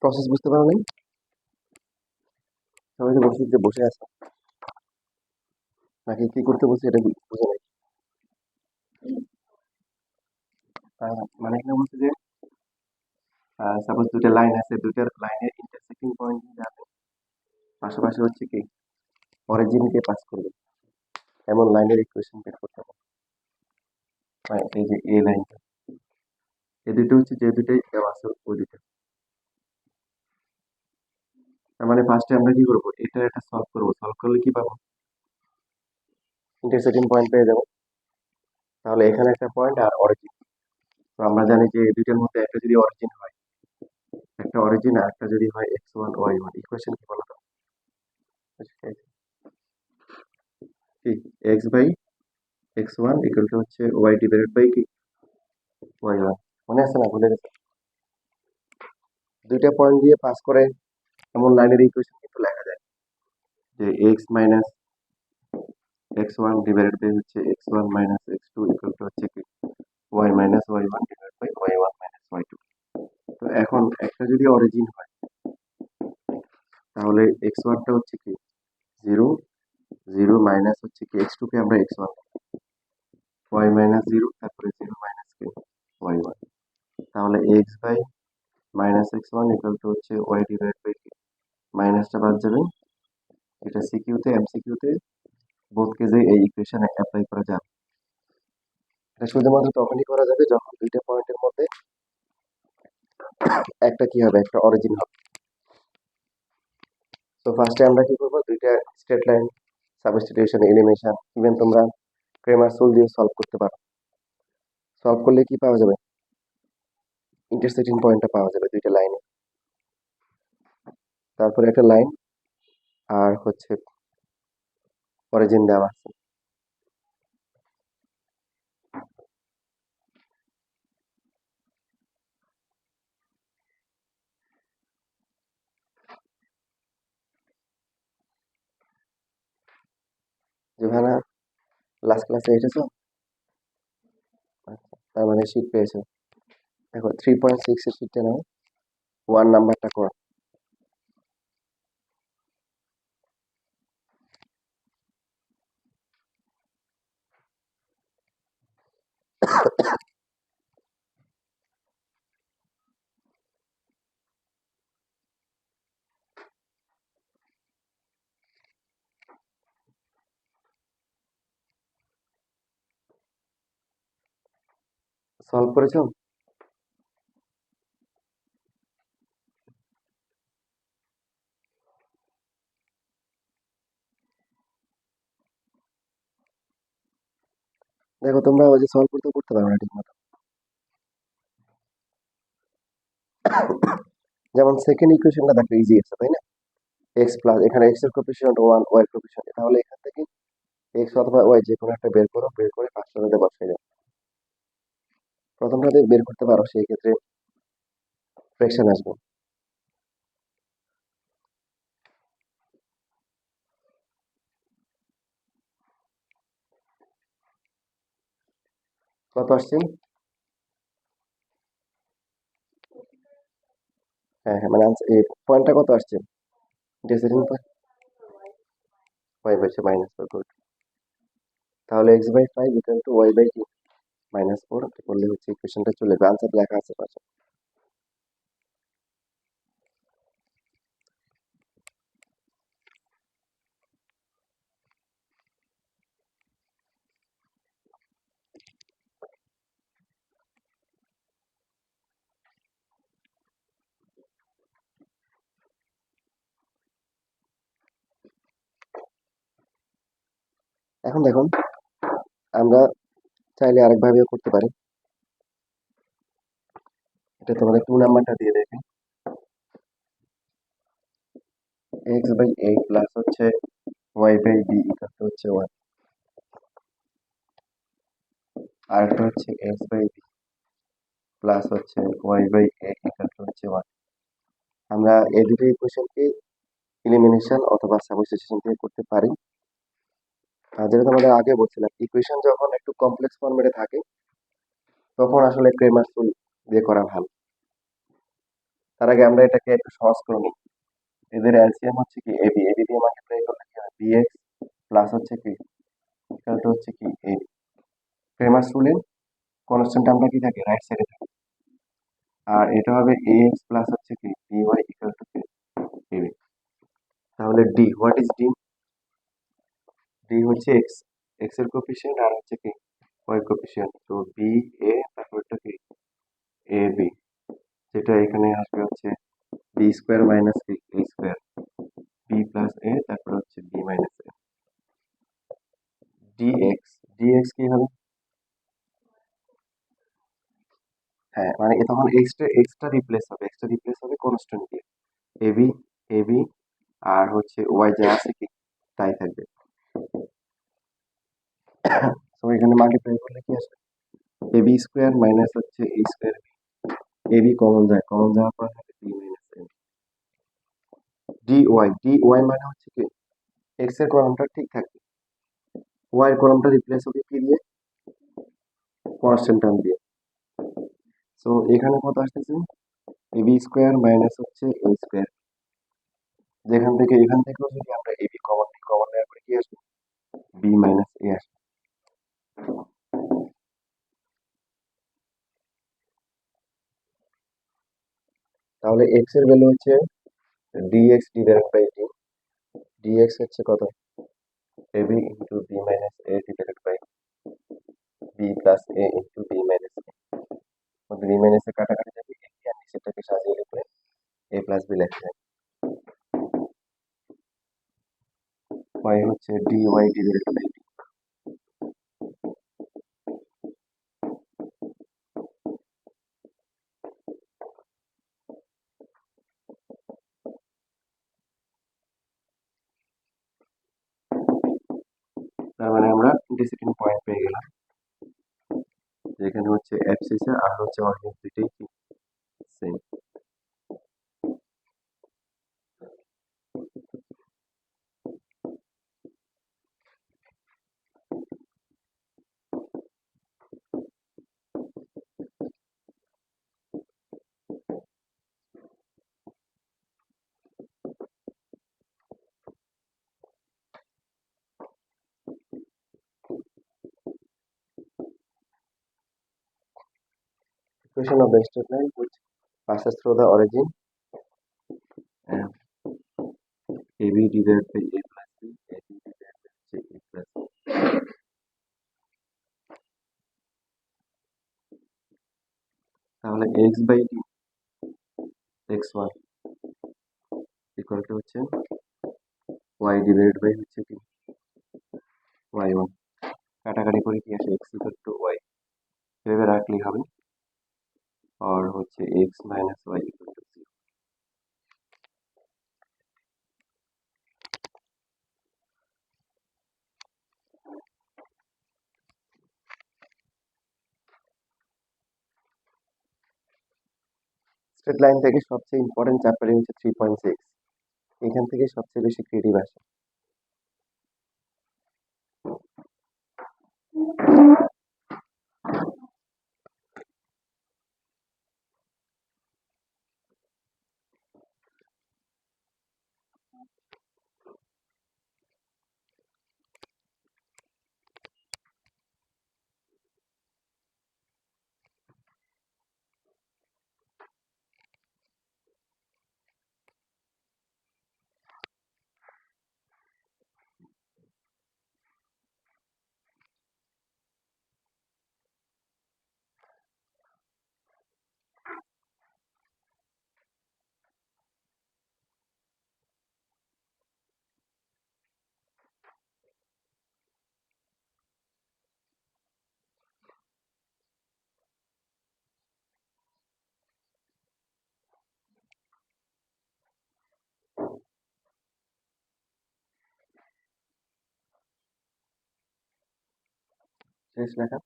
Process বুঝতে পারো নাই? সবাই তো বলছি যে বসে আছে, নাকি কি করতে বলছি এটা বুঝে নাই। মানে এখানে বলছে যে সাপোজ দুটো লাইন আছে, দুটার লাইনের ইন্টারসেক্টিং পয়েন্ট যাবে পাশাপাশি হচ্ছে কি অরিজিনকে পাস করবে, এমন লাইনের ইকুয়েশন বের করতে হবে। এই যে এই লাইনটা, এই দুটো হচ্ছে যে দুটোই দেওয়া আছে ওই দুটো। তার মানে ফার্স্টে আমরা কি করবো, এটা একটা সলভ করবো, সলভ করলে কি পাবো, ইন্টারসেক্টিং পয়েন্ট পেয়ে যাবো। তাহলে এখানে একটা পয়েন্ট আর অরিজিন, তো আমরা জানি যে এই দুইটার মধ্যে একটা যদি অরিজিন হয়, একটা অরিজিন আর একটা যদি হয় x1 y1, ইকুয়েশন কি বলতো, কি x/x1 ইকুয়াল টু হচ্ছে y ডিভাইডেড বাই কি y1। মনে আছে না, ভুলে গেছে? দুইটা পয়েন্ট দিয়ে পাস করে এমন লাইনের ইকুয়েশন কিন্তু লেখা যায় যে x minus x1 divided by হচ্ছে x1 minus x2 equal to হচ্ছে কি y minus y1 divided by y1 minus y2। তো এখন একটা যদি অরিজিন হয়, তাহলে x1 টা হচ্ছে কি 0, 0 মাইনাস হচ্ছে কি x2 কে আমরা x1, y মাইনাস 0, তারপরে 0 মাইনাস কি y1। তাহলে x by minus x1 equal to হচ্ছে y ডিভাইড বাই কি, মাইনাসটা বাদ যাবে, এটা সিকিউতে এমসিকিউতে বোথ কেসে এই ইকুয়েশনে অ্যাপ্লাই করা যাবে। এটা শুধুমাত্র তখনই করা যাবে যখন দুইটা পয়েন্টের মধ্যে একটা কি হবে, একটা অরিজিন হবে। তো ফার্স্টে আমরা কি করবো, দুইটা straight line substitution, elimination, even তোমরা ক্রেমার রুল দিয়ে সলভ করতে পারো। সলভ করলে কি পাওয়া যাবে, ইন্টারসেক্টিং পয়েন্টটা পাওয়া যাবে দুইটা লাইনে, তারপরে একটা লাইন আর হচ্ছে অরিজিন দেওয়া আছে। যেখানে লাস্ট ক্লাসে এসেছো, আচ্ছা, তার মানে শীট পেয়েছো। দেখো 3.6 এর শীটটা নাও, 1 নাম্বারটা করো। সলভ করেছো? দেখো তোমরা ওই যে সলভ করতে পারো না ঠিক মতো। যেমন সেকেন্ড ইকুয়েশনটা দেখো ইজি আছে, তাই না? এক্স প্লাস, এখানে এক্স এর কোএফিসিয়েন্ট 1, ওয়াই এর কোএফিসিয়েন্ট, তাহলে এখান থেকে এক্স অথবা ওয়াই যে কোনো একটা বের করো, বের করে পাঁচটাতে বসাই দাও। প্রথমটাতে বের করতে পারো, সেই ক্ষেত্রে ফ্র্যাকশন আসবে। কত আসছে? হ্যাঁ হ্যাঁ, মানে এই পয়েন্টটা কত আসছে, ডিসিশন পয়েন্ট ওয়াই বাই -4, তাহলে x by 5 equal to y by কি -4 করলে হচ্ছে ইকুয়েশনটা চলে যাবে, আনসার লেখা আছে পাশে। এখন দেখুন, আমরা চাইলে আরেকভাবে করতে পারি। এটা তোমাদের 2 নাম্বারটা দিয়ে দেবে, এক্স বাই 8 প্লাস হচ্ছে y by b equal to হচ্ছে 1, আর একটা হচ্ছে এক্স বাই বি প্লাস হচ্ছে y by a equal to হচ্ছে 1। আমরা এই দুটো ইকুয়েশনকে এলিমিনেশন অথবা সাবস্টিটিউশন দিয়ে করতে পারি। আর যেটা তোমাদের আগে বলছিলাম, ইকুয়েশন যখন একটু কমপ্লেক্স ফরম্যাটে থাকে তখন আসলে ক্রেমার রুল দিয়ে করা ভালো। তার আগে আমরা এটাকে একটু সহজ করে নিই। এদের এলসিএম হচ্ছে কি এবি, এবি দিয়ে মাল্টিপ্লাই করলে কি হয় বিএক্স প্লাস হচ্ছে কি ইকুয়াল টু হচ্ছে কি এবি। ফেমাস রুলে কনস্ট্যান্ট আমরা কি থাকে রাইট সাইডে থাকে, আর এটা হবে এক্স প্লাস হচ্ছে কি বিওয়াই ইকুয়াল টু কি এবি। তাহলে D, what is D? D হচ্ছে এক্স, এক্স এর কোএফিসিয়েন্ট আর হচ্ছে কি ওয়াই কোএফিসিয়েন্ট, তো বি এ তারপরটা কি এ বি, যেটা এখানে আসবে হচ্ছে বি স্কোয়ার মাইনাস কি এ স্কোয়ার, বি প্লাস এ তারপর হচ্ছে বি মাইনাস এ। ডিএক্স, ডিএক্স কি হবে? হ্যাঁ মানে তখন এক্সটা রিপ্লেস হবে, এক্সটা রিপ্লেস হবে কনস্ট্যান্ট দিয়ে, এবি, এবি আর হচ্ছে ওয়াই যা আছে কি তাই থাকবে। তো এখানে মাল্টিপ্লাই করলে কি আসবে এবি স্কোয়ার মাইনাস হচ্ছে এ স্কোয়ার, এবি কমন যায়, কমন যাওয়ার পর থাকে বি মাইনাস এ। ডিওয়াই, ডিওয়াই মানে হচ্ছে কি এক্স এর কলমটা ঠিক থাকবে, ওয়াই এর কলমটা রিপ্লেস হবে কি দিয়ে কনস্ট্যান্ট টার্ম দিয়ে। সো এখানে কত আসতেছে এবি স্কোয়ার মাইনাস হচ্ছে এ স্কোয়ার, যেখান থেকে এখান থেকেও যদি আমরা এবি কমন নিই, কমন নেওয়ার পরে কি আসবে বি মাইনাস এ আসবে। তাহলে এক্স এর ভ্যালু হচ্ছে DX divided by D, DX হচ্ছে কত AB into B minus A divided by B plus A into B minus A, B minus A কাটাকাটি যাবে, এ আর নিচেরটাকে সাজিয়ে লিখলে এ প্লাস বি লেখা যায়। ওয়াই হচ্ছে d y divided by d. তার মানে আমরা ডিসিশন পয়েন্ট পেয়ে গেলাম, যেখানে হচ্ছে অ্যাবসিসে আর হচ্ছে অরিজিন দুইটাই কি same. Equation of the straight line which passes through the origin and AB divided by A plus B, AB divided by A plus B. তাহলে x by d x1 equal to হচ্ছে y divided by হচ্ছে কি y1, কাটাকাটি করে কি আসে x equal to y, এভাবে রাখলেই হবে, আর হচ্ছে x minus y equal to 0। Straight line থেকে সবচেয়ে ইম্পর্টেন্ট চ্যাপ্টারই হচ্ছে 3.6, এখান থেকে সবচেয়ে বেশি ক্রিয়েটিভ আসে। শেষ লেখা।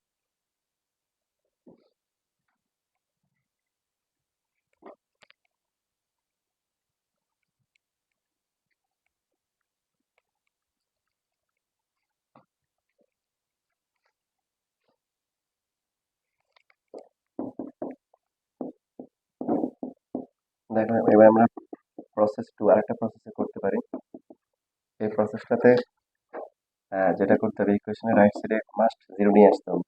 দেখো এবার আমরা প্রসেস টু আরেকটা প্রসেসে করতে পারি। এই প্রসেসটাতে যেটা করতে হবে, ইকুয়েশনের রাইট সাইডে মাস্ট জিরো নিয়ে আসতে হবে।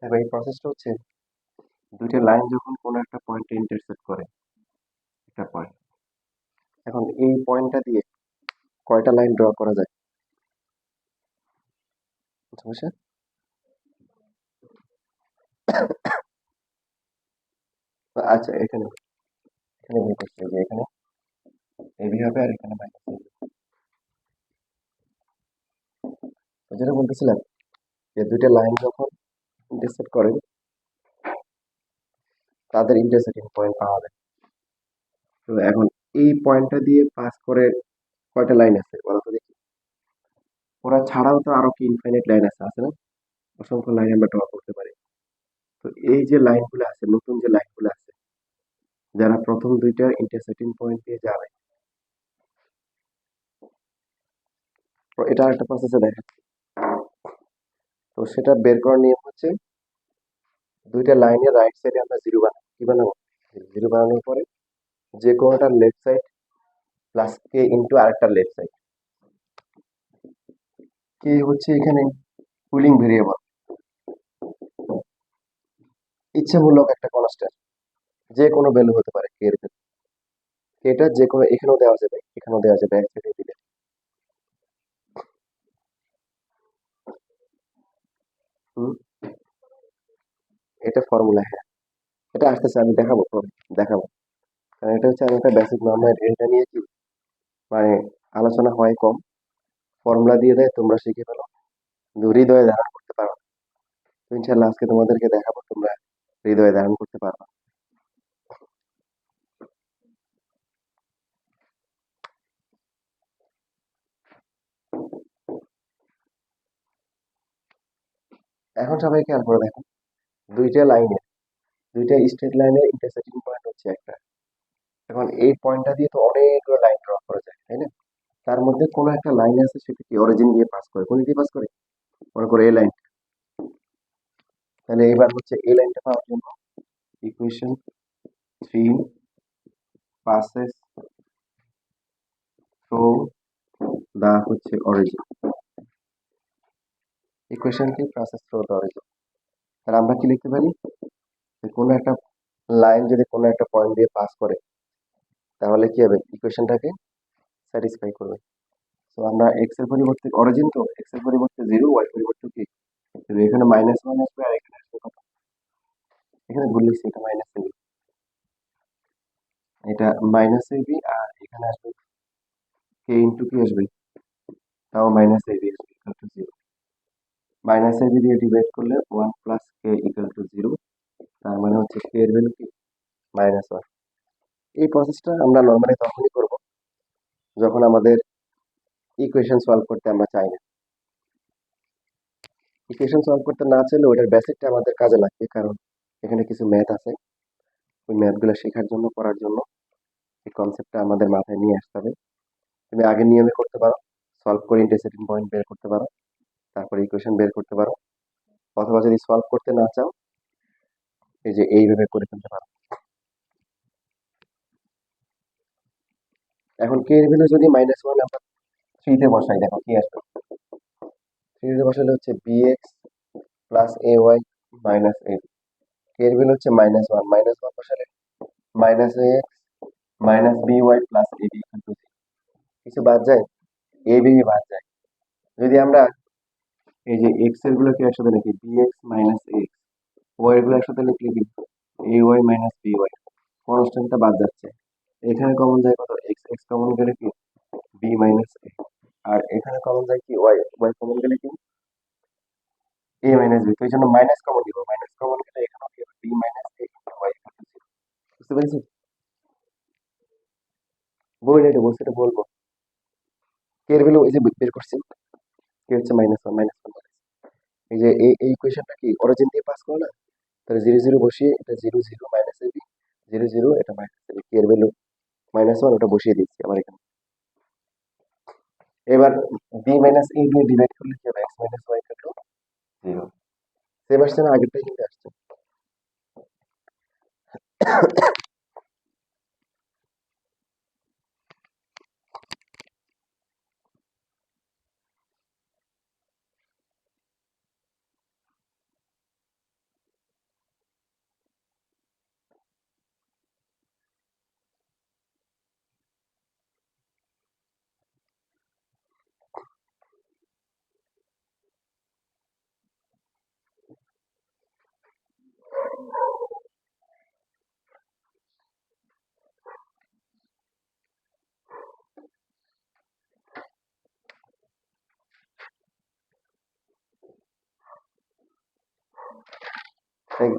দেখো এই প্রসেসটা হচ্ছে দুইটা লাইন যখন কোনো একটা পয়েন্টে ইন্টারসেক্ট করে, একটা পয়েন্ট, এখন এই পয়েন্টটা দিয়ে কয়টা লাইন ড্র করা যায় বুঝতে পারছো? আচ্ছা এখানে এখানে ভুল করছি, এই যে এখানে এবি হবে আর এখানে মাইনাস এবি। তো যেটা বলতেছিলাম যে দুইটা লাইন যখন ইন্টারসেক্ট করে তাদের ইন্টারসেক্টিং পয়েন্ট পাওয়া যায়। তো এখন এই পয়েন্টটা দিয়ে পাস করে কয়টা লাইন আছে বলো তো দেখি। ওরা ছাড়াও তো আরো কি ইনফাইনাইট লাইন আছে না? অসংখ্য লাইন আমরা ড্র করতে পারি। তো এই যে লাইনগুলো আছে, নতুন যে লাইনগুলো আছে, যারা প্রথম দুইটা ইন্টারসেক্টিং পয়েন্ট দিয়ে যাবে, তো এটা একটা প্রসেসে দেখা। তো সেটা বের করার নিয়ম হচ্ছে দুইটা লাইনের রাইট সাইডে আমরা জিরো বানাবো। কি বানাবো? জিরো বানানোর পরে যে কোনোটার লেফট সাইড প্লাস কে ইন্টু আরেকটা লেফট সাইড। কে হচ্ছে এখানে পুলিং ভেরিয়েবল, ইচ্ছামূলক একটা কনস্ট্যান্ট, যে কোনো ভ্যালু হতে পারে কে এর ভ্যালু। এটা যে কোনো এখানেও দেওয়া যাবে, এখানেও দেওয়া যাবে, এক সাইডে দিলে। হুম, এটা ফর্মুলা, হ্যাঁ এটা আসতেছে, আমি দেখাবো দেখাবো। কারণ এটা হচ্ছে আমি একটা বেসিক নর্মাল এটা নিয়ে কি মানে আলোচনা হয় কম, ফর্মুলা দিয়ে দেয় তোমরা শিখে ফেলো, কিন্তু হৃদয়ে ধারণ করতে পারো না। তো ইনশাল্লাহ আজকে তোমাদেরকে দেখাবো তোমরা হৃদয়ে ধারণ করতে পারবে। এখন সবাই খেয়াল করে দেখো, দুইটা লাইনের, দুইটা স্ট্রেট লাইনের ইন্টারসেক্টিং পয়েন্ট হচ্ছে একটা। এখন এই পয়েন্টটা দিয়ে তো অনেকগুলো লাইন ড্র করা যায়, তাই না? তার মধ্যে কোনো একটা লাইন আছে সেটা কি অরিজিন দিয়ে পাস করে, কোন দিয়ে পাস করে? মনে করো এই লাইন। তাহলে এবার হচ্ছে এই লাইনটা পাওয়ার জন্য equation three passes through the হচ্ছে অরিজিন। ইকুয়েশন কি passes through the অরিজিন। তাহলে আমরা কি লিখতে পারি, যে কোনো একটা লাইন যদি কোনো একটা পয়েন্ট দিয়ে পাস করে তাহলে কি হবে, ইকুয়েশনটাকে স্যাটিসফাই করবে। তো আমরা এক্স এর পরিবর্তে অরিজিন, তো এক্স এর পরিবর্তে জিরো, ওয়াই পরিবর্তে কি zero, এখানে মাইনাস ওয়ান আসবে আর এখানে আসবে কত, এখানে ভুল লিখছি, এটা মাইনাস এবি, এটা মাইনাস এবি, আর এখানে আসবে কে ইন্টু কি আসবে, তাও মাইনাস এবি আসবে equal to zero. Minus ab দিয়ে ডিভাইড করলে one plus k equal to zero, তার মানে হচ্ছে কে এর ভ্যালু কি মাইনাস ওয়ান। এই প্রসেসটা আমরা নর্মালি তখনই করব যখন আমাদের ইকুয়েশন সলভ করতে আমরা চাই না। ইকুয়েশন সলভ করতে না চাইলে ওইটার বেসিকটা আমাদের কাজে লাগবে, কারণ এখানে কিছু ম্যাথ আছে, ওই ম্যাথগুলো শেখার জন্য, করার জন্য এই কনসেপ্টটা আমাদের মাথায় নিয়ে আসতে হবে। তুমি আগের নিয়মে করতে পারো, সলভ করে ইন্টারসেক্টিং পয়েন্ট বের করতে পারো, তারপরে ইকুয়েশন বের করতে পারো, অথবা যদি সলভ করতে না চাও এই যে এইভাবে করে ফেলতে পারো। এখন কে এর ভ্যালু যদি মাইনাস ওয়ান আমরা থ্রিতে বসাই, দেখো কি আসবে। থ্রিতে বসালে হচ্ছে bx plus A Y minus A B. এর ভ্যালু হচ্ছে -1, -1 বসালে minus A X minus B Y plus A B, কিছু বাদ যায়, এ বি বাদ যায়। যদি আমরা এই যে এক্স এর গুলোকে একসাথে লিখি b x minus x, y এর গুলো একসাথে লিখলে কি a Y minus B y, কনস্ট্যান্টটা বাদ যাচ্ছে। এখানে কমন যায় কত, এক্স, এক্স কমন গেলে কি বি মাইনাস এ, আর এখানে কমন যায় কি ওয়াই, ওয়াই কমন গেলে কি এ মাইনাস বি। তো এই জন্য মাইনাস কমন দিব, মাইনাস কমন গেলে এখানেও কি বি মাইনাস এ ওয়াই। বুঝতে পেরেছি? বই এটা বলছি, এটা বলবো। কে এর ভ্যালু এই যে বের করছি, কে হচ্ছে -1, -1। এই যে এই ইকুয়েশনটা কি অরিজিন দিয়ে পাস করো না, তাহলে 0 0 বসিয়ে এটা 0 0 মাইনাস এবি, 0 0 এটা মাইনাস এবি, কে এর ভ্যালু -1 ওটা বসিয়ে দিচ্ছি আমার এখানে। এবার বি মাইনাস এ দিয়ে ডিভাইড করলে কি হবে, x minus y equal to 0। Same আসছে না, আগেরটাই কিন্তু আসছে।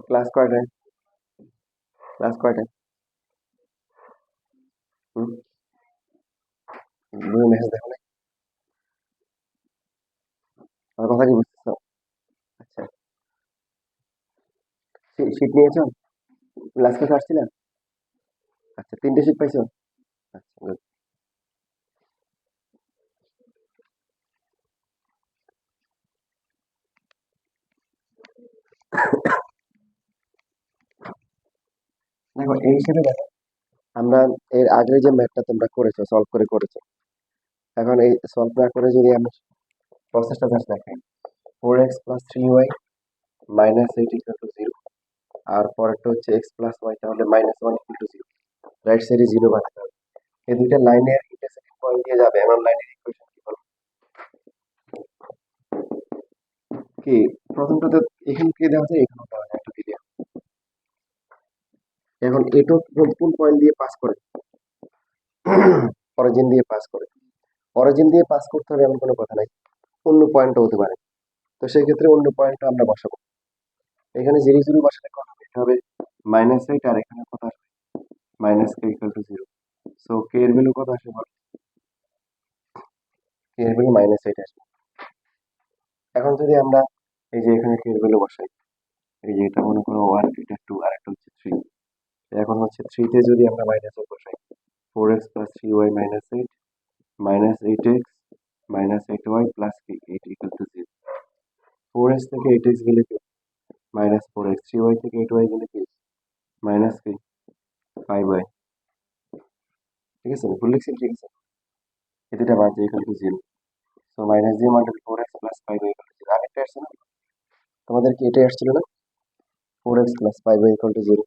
ক্লাস কয়টায়, ক্লাস কয়টায়? হুম, তুমি মেসেজ দেখো না, আমার কথা কি বুঝতেছো? আচ্ছা, শীট নিয়েছো, লাস্ট ক্লাসে আসছিলা? আচ্ছা, 3টে শীট পাইছো? আচ্ছা, good. দেখো এই হিসেবে দেখো, আমরা এর আগের যে ম্যাথটা তোমরা করেছো, সলভ করে করেছো, এখন এই সলভ না করে যদি আমি প্রসেসটা জাস্ট দেখাই, 4x plus 3y minus 8 equal to 0, আর পরেরটা হচ্ছে x প্লাস y, তাহলে -1 ইকুয়াল টু 0, রাইট সাইডে 0 বানাতে হবে। এই দুইটা লাইনের ইন্টারসেক্টিং পয়েন্ট দিয়ে যাবে এমন লাইনের ইকুয়েশন কি বলো? কি প্রথমটাতে এখানে কে দেওয়া যায়, এখানে দেওয়া যায়, একটা কি দেওয়া। এখন এটো কোন কোন পয়েন্ট দিয়ে পাস করে, অরিজিন দিয়ে পাস করে। অরিজিন দিয়ে পাস করতে হবে এমন কোনো কথা নাই, অন্য পয়েন্টও হতে পারে। তো সেই ক্ষেত্রে অন্য পয়েন্টটা আমরা বসাবো। এখানে 0 0 বসালে কত হবে, এটা হবে -8, আর এখানে কত আসবে -k ইকুয়াল টু 0। সো কে এর ভ্যালু কত আসবে বলো, কে এর ভ্যালু -8 আসবে। এখন যদি আমরা এই যে এখানে কে এর ভ্যালু বসাই, এই যে এটা মনে করো 1, এটা 2, আর একটা হচ্ছে 3। এখন হচ্ছে 3 তে যদি আমরা -1 বসাই, 4x plus 3y minus 8 -8x minus 8y plus 8 equal to 0। 4x থেকে 8x গেলে কি -4x, 3y থেকে 8y গেলে কি মাইনাস কি 5y। ঠিক আছে, ভুল লিখছি, ঠিক আছে। এই দুটা বাদ দিয়ে ইকুয়াল টু 0। সো মাইনাস দিয়ে multiply 4x plus 5y equal to 0। আরেকটা আসছে না, তোমাদের কি এটাই আসছিল না, 4x plus 5y equal to 0।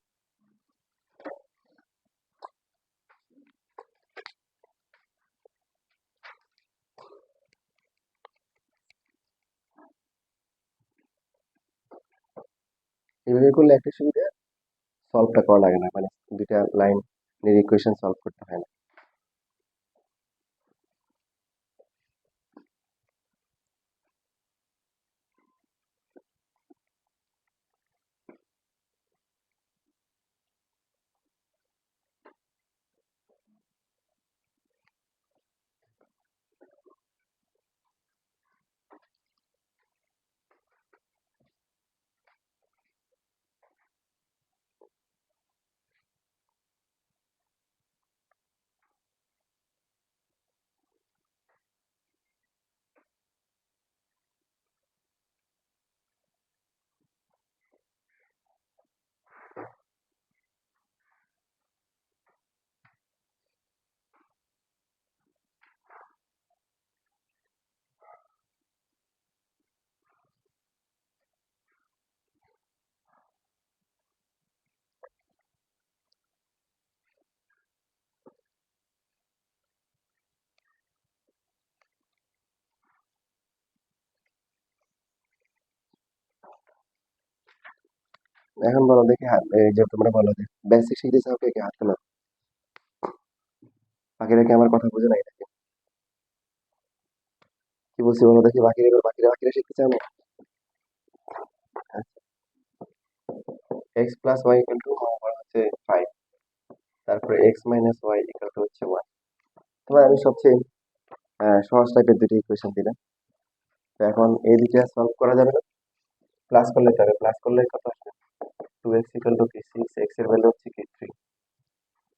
এইভাবে করলে একটা সুবিধা, সলভটা করা লাগে না, মানে দুইটা লাইন এর ইকুয়েশন সলভ করতে হয় না। এখন বলো দেখি এই যে তোমরা বলো যে বেসিক শিখতে চাও কে কে হাত তোলো। বাকিরা কি আমার কথা বুঝে নাই নাকি? কি বলছি বলো দেখি, বাকিরা শিখতে চাও না? X plus y equal to হচ্ছে 5, তারপরে x minus y equal to হচ্ছে 1। তোমার আমি সবচেয়ে সহজ টাইপের দুটি ইকুয়েশন দিলাম। তো এখন এই দুইটা সলভ করা যাবে না, প্লাস করলে যাবে, প্লাস করলে কত আসবে? 2x ইকুয়াল টু কি 6, এক্স এর ভ্যালু হচ্ছে কি 3।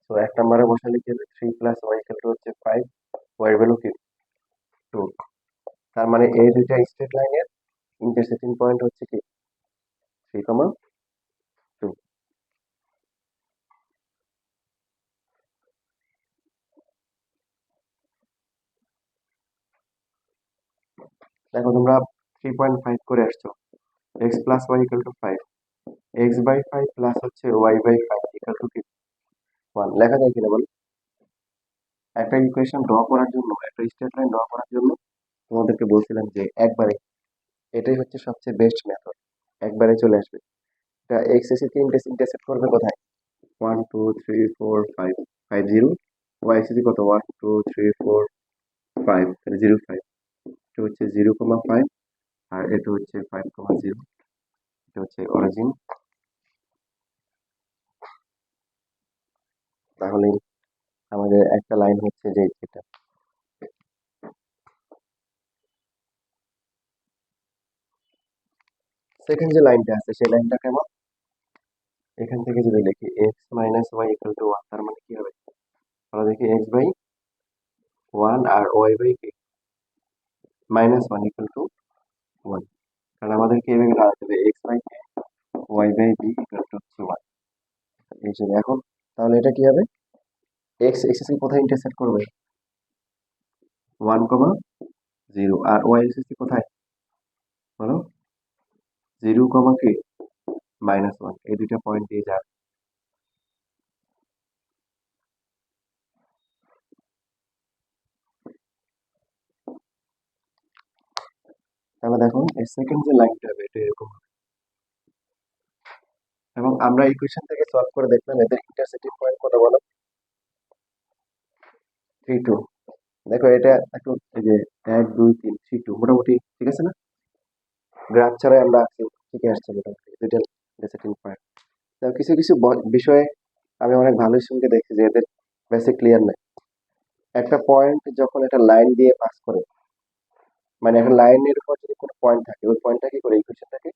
তো এক নম্বরে বসালে কি হবে? 3 প্লাস ওয়াই ইকুয়াল টু হচ্ছে 5, ওয়াই এর ভ্যালু কি 2। তার মানে এই দুইটা স্ট্রেট লাইনের ইন্টারসেক্টিং পয়েন্ট হচ্ছে কি 3, 2। দেখো তোমরা 3.5 করে আসছো। X plus y equal to 5, x by 5 plus হচ্ছে ওয়াই বাই 5 ইকুয়াল টু কি 1। লেখা যায় কিনা বলো? একটা ইকুয়েশন ড্র করার জন্য, একটা স্ট্রেট লাইন ড্র করার জন্য তোমাদেরকে বলছিলাম যে একবারে, এটাই হচ্ছে সবচেয়ে বেস্ট মেথড, একবারে চলে আসবে। এটা এক্স এক্সিস কে ইন্টারসেক্ট করবে কোথায়? 1 2 3 4 5, 5 0। ওয়াই এক্সিস কত? 1 2 3 4 5, তাহলে 0 5। এটা হচ্ছে 0,5, আর এটা হচ্ছে 5,0। এটা হচ্ছে অরিজিন। তাহলে আমাদের একটা লাইন হচ্ছে যে এটা। সেকেন্ড যে লাইনটা আছে সেই লাইনটা কেমন? এখান থেকে যদি লিখি x minus y equal to 1, তার মানে কি হবে? আমরা দেখি এক্স বাই 1 আর ওয়াই বাই কি মাইনাস 1 ইকুয়াল টু 1। কারণ আমাদেরকে এভাবে দাঁড়াতে হবে x by y by b equal to হচ্ছে 1 এই হিসেবে। এখন তাহলে এটা কি হবে? এক্স এক্সিস কে কোথায় ইন্টারসেক্ট করবে? 1,0, আর ওয়াই এক্সিস কোথায় বলো? 0, কি -1। এই দুইটা পয়েন্ট দিয়ে যাবে। তাহলে দেখো এই সেকেন্ড যে লাইনটা হবে এটা এরকম হবে। এবং আমরা ইকুয়েশন থেকে সলভ করে দেখলাম এদের ইন্টারসেক্টিং পয়েন্ট কত বলো? 3 2। দেখো এটা একটু এই যে 1 2 3 3 2 মোটামুটি ঠিক আছে না? গ্রাফ ছাড়াই আমরা ঠিকই আসছে মোটামুটি দুইটা ইন্টারসেক্টিং পয়েন্ট। তো কিছু কিছু বিষয়ে আমি অনেক ভালো স্টুডেন্টকে দেখছি যে এদের বেসিক ক্লিয়ার নাই। একটা পয়েন্ট যখন একটা লাইন দিয়ে পাস করে, মানে একটা লাইনের উপর যদি কোনো পয়েন্ট থাকে ওই পয়েন্টটা কি করে ইকুয়েশনটাকে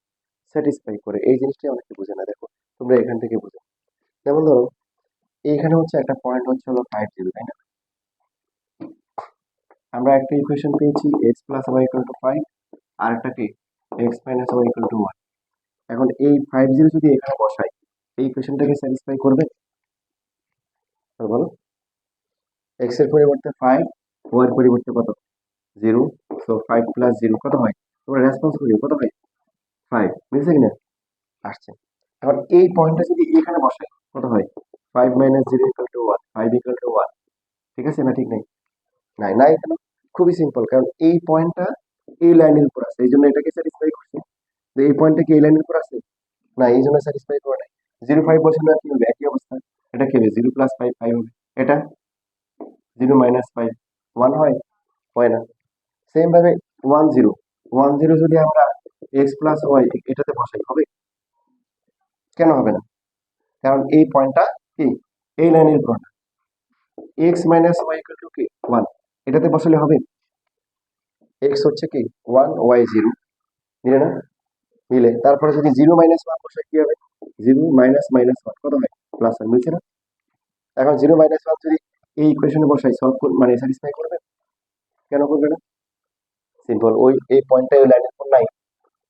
স্যাটিসফাই করে, এই জিনিসটাই অনেকে বুঝে না। দেখো তোমরা এখান থেকে বুঝো। যেমন ধরো এইখানে হচ্ছে একটা পয়েন্ট হচ্ছে হলো 5 0, তাই না? আমরা একটা ইকুয়েশন পেয়েছি x plus y equal to 5, আর একটা কি x minus y equal to 1। এখন এই 5 0 যদি এখানে বসাই এই ইকুয়েশনটাকে স্যাটিসফাই করবে? তো বলো, এক্স এর পরিবর্তে 5, ওয়াই এর পরিবর্তে কত 0। সো 5 প্লাস 0 কত হয়? তোমরা রেসপন্স করি কত হয়? 5। বুঝছে কিনা? আসছে। এখন এই পয়েন্টটা যদি এখানে বসাই কত হয়? 5 minus 0 equal to 1, 5 equal to 1। ঠিক আছে না? ঠিক নেই? নাই নাই কেন? খুবই সিম্পল, কারণ এই পয়েন্টটা এই লাইনের উপর আছে এই জন্য এটাকে স্যাটিসফাই করছে। তো এই পয়েন্টটা কি এই লাইনের উপর আছে? না, এই জন্য স্যাটিসফাই করে নাই। 0 5 বসালে আর কি হবে? একই অবস্থা। এটা কি হবে? 0 + 5 5 হবে। এটা 0 - 5 1 হয়? হয় না। সেম ভাবে 1 0, 1 0 যদি আমরা এক্স প্লাস ওয়াই এটাতে বসাই হবে? কেন হবে না? কারণ এই পয়েন্টটা কি এই লাইনের উপর না। X minus y equal to কি 1, এটাতে বসালে হবে? এক্স হচ্ছে কি 1, ওয়াই 0, মিলে না? মিলে। তারপরে যদি 0 - 1 বসাই কি হবে? 0 - 1 কত হয়? প্লাস হয়। মিলছে না? এখন 0 - 1 যদি এই ইকুয়েশনে বসাই সলভ মানে স্যাটিসফাই করবে? কেন করবে না? সিম্পল, ওই এই পয়েন্টটা ওই লাইনের উপর নাই।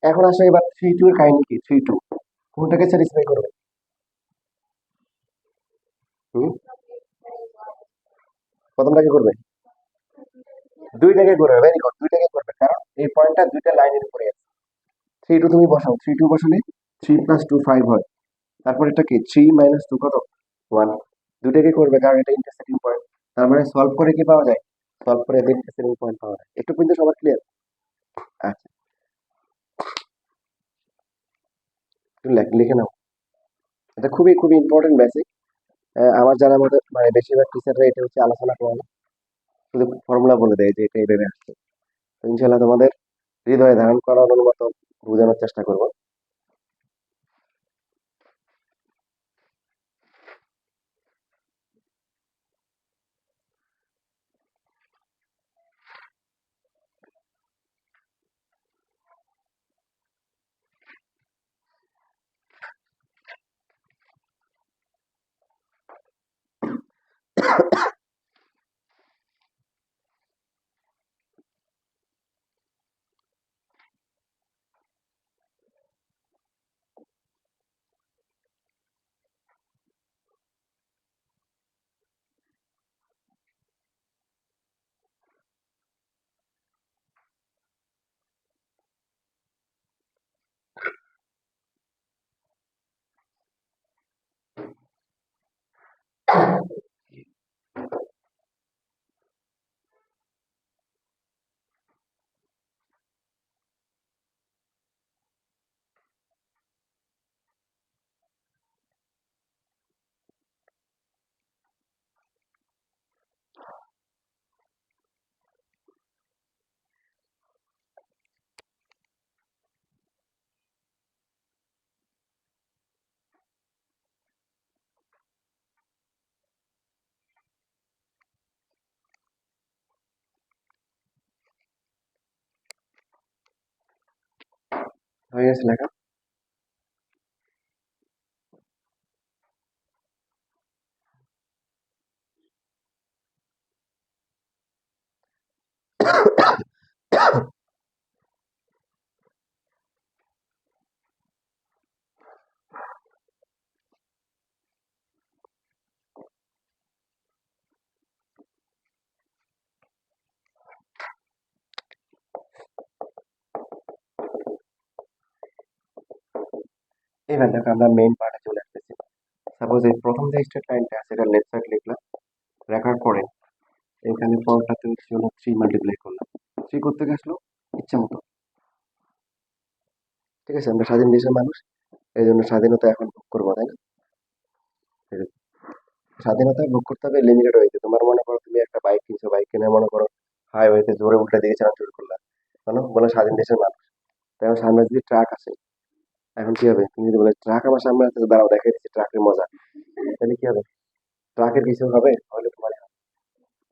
এখন আসো এবার 3 2 এর কাহিনী কি? 3 2 কোনটাকে স্যাটিসফাই করবে? হুম, প্রথমটাকে করবে? দুইটাকে করবে। ভেরি গুড, দুইটাকে করবে, কারণ এই পয়েন্টটা দুইটা লাইনের উপরে আছে। 3 2 তুমি বসাও, 3 2 বসালে 3 + 2 5 হয়। তারপর এটা কি 3 - 2 কত 1। দুইটাকে করবে কারণ এটা ইন্টারসেক্টিং পয়েন্ট। তার মানে সলভ করে কি পাওয়া যায়? সলভ করে এদের ইন্টারসেক্টিং পয়েন্ট পাওয়া যায়। একটু কিন্তু সবার ক্লিয়ার? আচ্ছা, একটু লিখে নাও। এটা খুবই খুবই ইম্পর্টেন্ট বেসিক। আমার জানার মতো মানে বেশিরভাগ টিচাররা এটা হচ্ছে আলোচনা করে না, শুধু ফর্মুলা বলে দেয় যে এটা এইভাবে আসছে। তো ইনশাল্লাহ তোমাদের হৃদয়ে ধারণ করানোর মতো বোঝানোর চেষ্টা করব। হয়ে গেছে লেখা? এবার দেখো আমরা মেইন পার্টে চলে আসতেছি। সাপোজ এই প্রথম যে স্টেট লাইনটা আছে এটা লেফট সাইড লিখলাম, লেখার পরে এখানে পরটাতে হচ্ছে হলো 3 মাল্টিপ্লাই করলাম। 3 করতে আসলো ইচ্ছা মতো। ঠিক আছে, আমরা স্বাধীন দেশের মানুষ, এই জন্য স্বাধীনতা এখন ভোগ করবো, তাই না? ঠিক আছে। স্বাধীনতা ভোগ করতে হবে লিমিটেড ওয়েতে। তোমার মনে করো তুমি একটা বাইক কিনছো, বাইক কিনে মনে করো হাইওয়েতে জোরে উল্টা দিকে চালানো শুরু করলা, বলো বলে স্বাধীন দেশের মানুষ। তাই আমার সামনে যদি ট্রাক আসে, এখন কি হবে? তুমি যদি বলে ট্রাক আমার সামনে আছে, দাঁড়াও দেখাই দিচ্ছি ট্রাকের মজা, তাহলে কি হবে? ট্রাকের কিছু হবে? হলে তোমার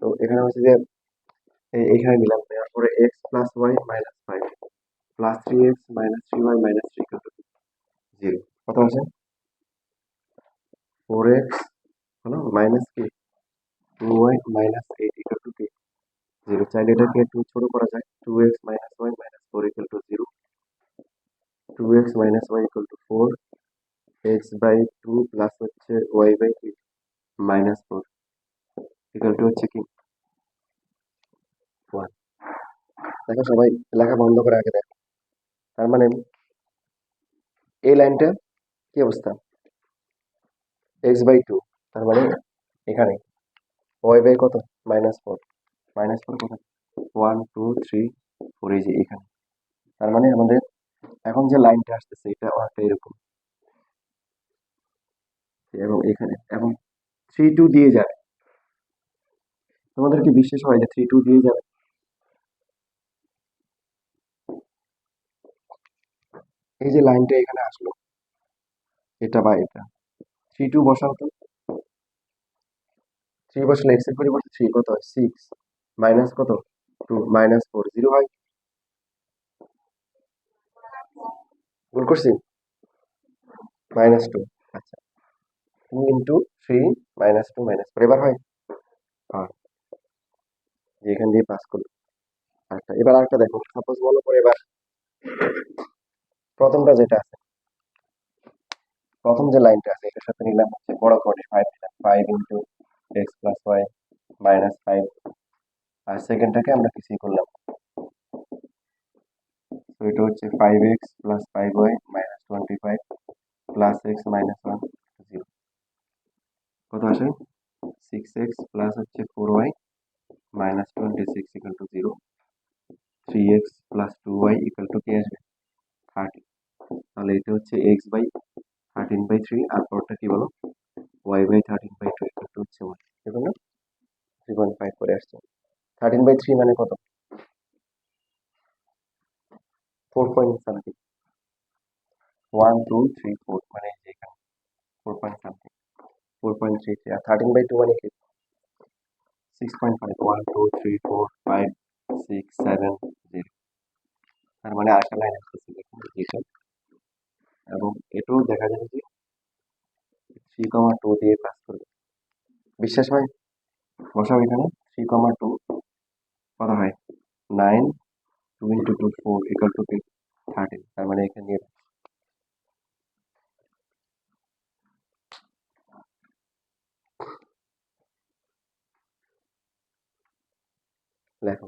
তো এখানে হচ্ছে যে এইখানে নিলাম, তারপরে x plus Y minus five plus 3x minus 3y minus 3 equal to 0। কত আছে? 4x হলো মাইনাস কি 2y মাইনাস 8 ইকুয়াল টু কি 0। চাইলে এটাকে একটু ছোট করা যায়, 2x minus y minus 4 equal to 0। 2x minus y equal to 4, x by 2 plus হচ্ছে y বাই কি মাইনাস 4 ইকুয়াল টু হচ্ছে কি 1। দেখো সবাই লেখা বন্ধ করে আগে দেখো। তার মানে এই লাইনটা কি অবস্থা? x বাই 2, তার মানে এখানে y বাই কত মাইনাস 4, মাইনাস 4 কত 1 2 3 4, এই যে এখানে। তার মানে আমাদের এখন যে লাইনটা আসতেছে এটা অনেকটা এরকম, এবং এখানে এবং 3 2 দিয়ে যাবে। তোমাদের কি বিশ্বাস হয় যে 3 2 দিয়ে যাবে? এই যে লাইনটা এখানে আসলো, এটা বা এটা 3 2 বসাও তো। 3 বসালে x এর পরিবর্তে 3 কত হয় 6 মাইনাস কত 2 মাইনাস 4 0 হয়। ভুল করছি? মাইনাস 2। আচ্ছা, 2 ইন্টু 3 মাইনাস 2 মাইনাস 4 এবার হয়। হ্যাঁ, যে এখান দিয়ে পাস করলো। আচ্ছা, এবার আরেকটা দেখো, সাপোজ মনে করে এবার প্রথমটা যেটা আছে, প্রথম যে লাইনটা আছে এটার সাথে নিলাম হচ্ছে বড় করে 5 নিলাম, 5 into x plus Y minus 5। আর সেকেন্ডটাকে আমরা কিছুই করলাম, তো এটা হচ্ছে 5x plus 5y minus 25 plus x minus 1 0। কত আসে 6x প্লাস হচ্ছে 4y minus 26 equal to 0। 3x plus 2y equal to কি আসবে 30। তাহলে এটা হচ্ছে x বাই 13/3 আর পরটা কি বলো, y/13/2 ইকুয়াল টু হচ্ছে 1, দেখো না 3.5 করে আসছে। 13/3 মানে কত, 4 পয়েন্ট সামথিং, 1 2 3 4 মানে এই যে এখানে 4 পয়েন্ট সামথিং, 4.33। আর 13/2 মানে কি 6.5, 1 2 3 4 5 6 7 0, তার মানে আরেকটা লাইন আসতেছে দেখুন এটা। এবং এটাও দেখা যাবে যে 3,2 দিয়ে প্লাস করবে, বিশ্বাস হয়? বসাও এখানে 3,2 কত হয় 9, 2 ইন্টু 2 4 ইকুয়াল টু কি 13, তার মানে এখানে নিয়ে লেখো।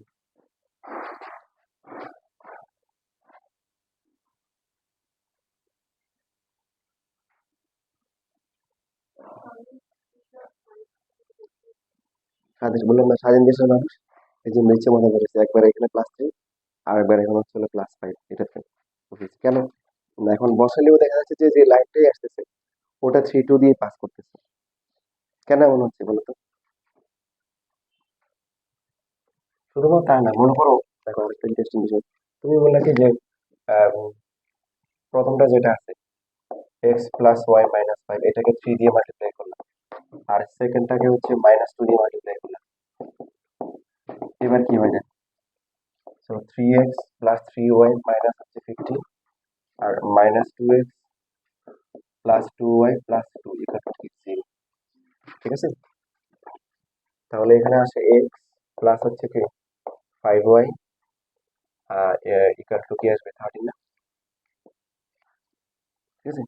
স্বাধীন বললাম না, স্বাধীন দেশের মানুষ এই যে নিচে মনে করেছে একবার এখানে +3 আর একবার এখানে হচ্ছে +5, এটাতে বুঝেছি কেন না। এখন বসালেও দেখা যাচ্ছে যে যে লাইনটাই আসতেছে ওটা 3 2 দিয়ে পাস করতেছে, কেন এমন হচ্ছে বলো তো? শুধুমাত্র তা না, মনে করো দেখো আরেকটা ইন্টারেস্টিং বিষয়, তুমি বললে কি যে আম, প্রথমটা যেটা আছে x+y−5 এটাকে 3 দিয়ে মাল্টিপ্লাই করলাম, আর সেকেন্ডটাকে হচ্ছে -2 দিয়ে মাল্টিপ্লাই করলাম, এবার কি হয়ে যায়, সো 3x+3y মাইনাস হচ্ছে 15 আর -2x+2y+2 ইকুয়াল টু 0, ঠিক আছে? তাহলে এখানে আসে x প্লাস হচ্ছে কি 5y ইকুয়াল টু কি আসবে 13 না, ঠিক আছে?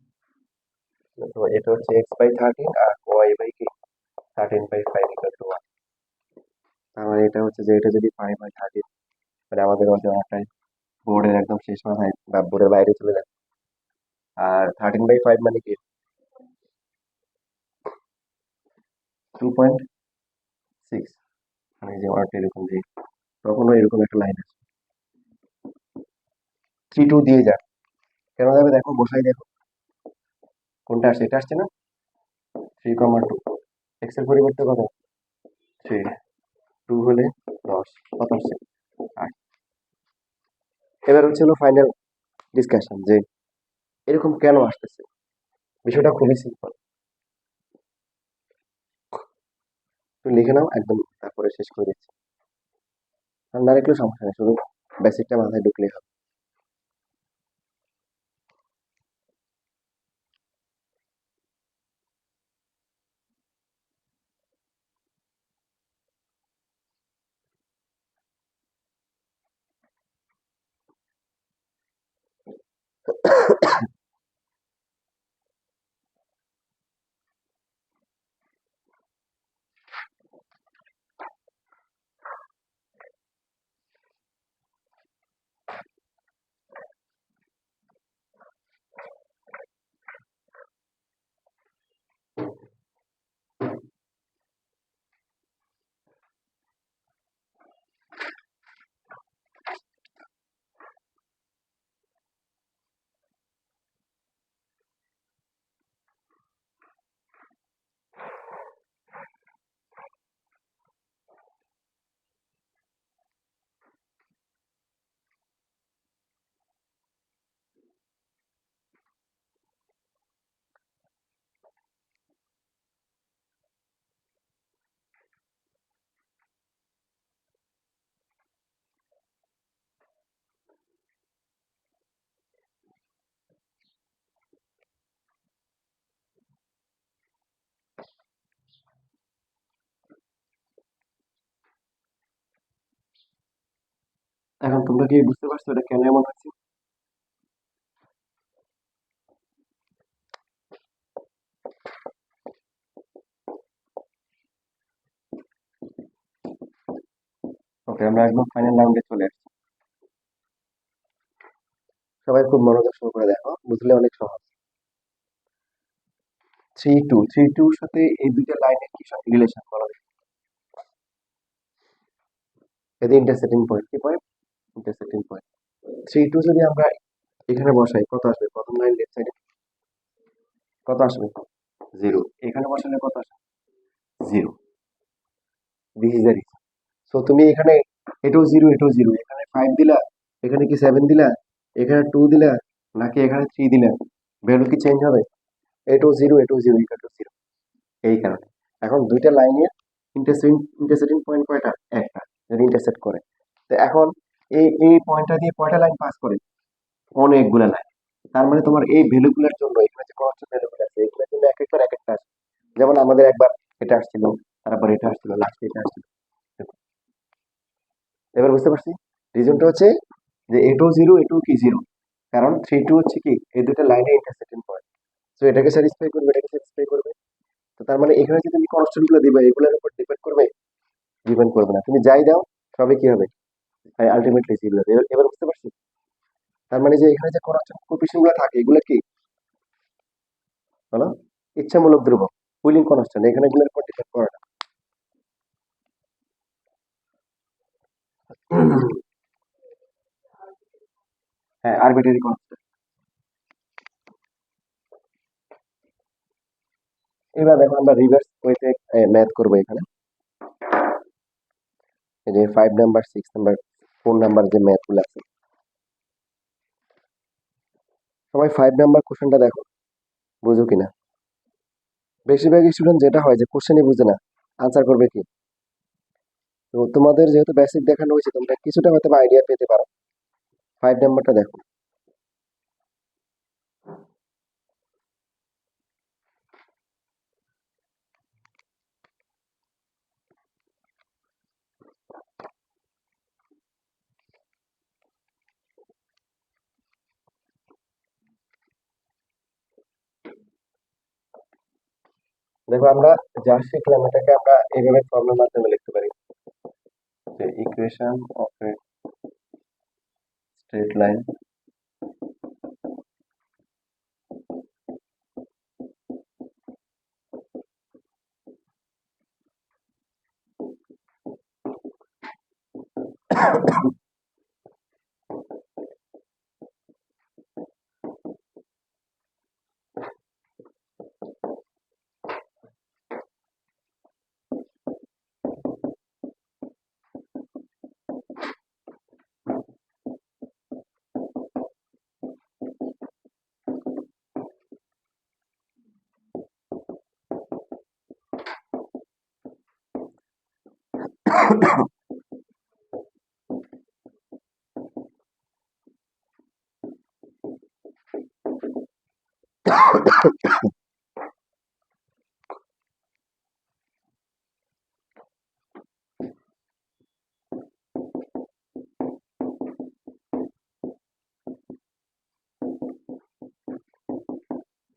তো এটা হচ্ছে x/13 আর y/কি 13/5 ইকুয়াল টু 1, তার মানে এটা হচ্ছে যে এটা যদি 5/13 মানে আমাদের মধ্যে অনেকটাই বোর্ডের একদম শেষ মাথায় বা বোর্ডের বাইরে চলে যায়। আর 13/5 মানে কি 2.6, মানে যে অনেকটা এরকম যে তখনও এরকম একটা লাইন আছে 3 2 দিয়ে যাক, কেন যাবে দেখো বসাই দেখো কোনটা আসছে, এটা আসছে না 3,2, এক্স এর পরিবর্তে কত 3, 2 হলে 10, কত আসছে 8। এবার হচ্ছে হলো ফাইনাল ডিসকাশন যে এরকম কেন আসতেছে, বিষয়টা খুবই সিম্পল, তুমি লিখে নাও একদম তারপরে শেষ করে দিচ্ছি, আর না লিখলেও সমস্যা নেই, শুধু বেসিকটা মাথায় ঢুকলেই হবে। এখন তোমরা কি বুঝতে পারছো এটা কেন এমন হচ্ছে? ওকে, আমরা একদম ফাইনাল রাউন্ডে চলে আসছি, সবাই খুব মনোযোগ সহকারে দেখো, বুঝলে অনেক সহজ। 3 2 সাথে এই দুইটা লাইনের কি রিলেশন বলা যায়, এই ইন্টারসেক্টিং পয়েন্ট, কি পয়েন্ট ইন্টারসেক্টিং পয়েন্ট। 3 2 যদি আমরা এখানে বসাই কত আসবে, প্রথম লাইন লেফট সাইডে কত আসবে? জিরো। এখানে বসালে কত আসবে? Zero. This is the reason. So তুমি এখানে এটাও জিরো, এটাও জিরো, এখানে 5 দিলা, এখানে কি 7 দিলা, এখানে 2 দিলা, নাকি এখানে 3 দিলা, ভ্যালু কি চেঞ্জ হবে? এটাও জিরো, এটাও জিরো, ইকুয়াল টু জিরো। এই কারণে এখন দুইটা লাইনের ইন্টারসেক্টিং পয়েন্ট কয়টা? একটা, যদি ইন্টারসেক্ট করে। তো এখন এই পয়েন্টটা দিয়ে কয়টা লাইন পাস করে? অনেকগুলা লাইন। তার মানে তোমার এই ভ্যালুগুলোর জন্য এখানে যে কনস্ট্যান্ট ভ্যালুগুলো আছে এগুলোর জন্য এক একবার এক একটা আসে। যেমন আমাদের একবার এটা আসছিল, তারপর এটা আসছিল, লাস্টে এটা আসছিল। এবার বুঝতে পারছি রিজনটা হচ্ছে যে এটাও জিরো, এটাও কি জিরো, কারণ 3 2 হচ্ছে কি এই দুটো লাইনে ইন্টারসেক্টিং পয়েন্ট। তো এটাকে স্যাটিসফাই করবে, এটাকে স্যাটিসফাই করবে। তো তার মানে এখানে যে তুমি কনস্ট্যান্ট গুলো দিবে এগুলোর উপর ডিপেন্ড করবে? ডিপেন্ড করবে না, তুমি যাই দাও সবই কি হবে? আলটিমেটলি জিরো হবে। এবার বুঝতে পারছি? তার মানে যে এখানে যে কনস্ট্যান্ট কোএফিসিয়েন্ট গুলো থাকে এগুলো কি বলো? ইচ্ছামূলক ধ্রুবক, উইলিং কনস্ট্যান্ট, এখানে এগুলোর উপর ডিপেন্ড করে না। হ্যাঁ, আরবিটারি কনস্ট্যান্ট। এবার দেখো আমরা রিভার্স ওয়েতে ম্যাথ করবো এখানে। এই যে 5 নাম্বার, 6 নাম্বার, 4 নাম্বার যে ম্যাথ গুলো আছে, সবাই 5 নাম্বার কোশ্চেনটা দেখো, বুঝো কিনা। বেশিরভাগ স্টুডেন্ট যেটা হয় যে কোশ্চেনই বুঝে না, আনসার করবে কি। তো তোমাদের যেহেতু বেসিক দেখানো হয়েছে তোমরা কিছুটা হয়তো আইডিয়া পেতে পারো। 5 নাম্বারটা দেখো। দেখো আমরা যা শিখলাম এটাকে আমরা এইভাবে ফর্মুলার মাধ্যমে লিখতে পারি যে equation of A straight line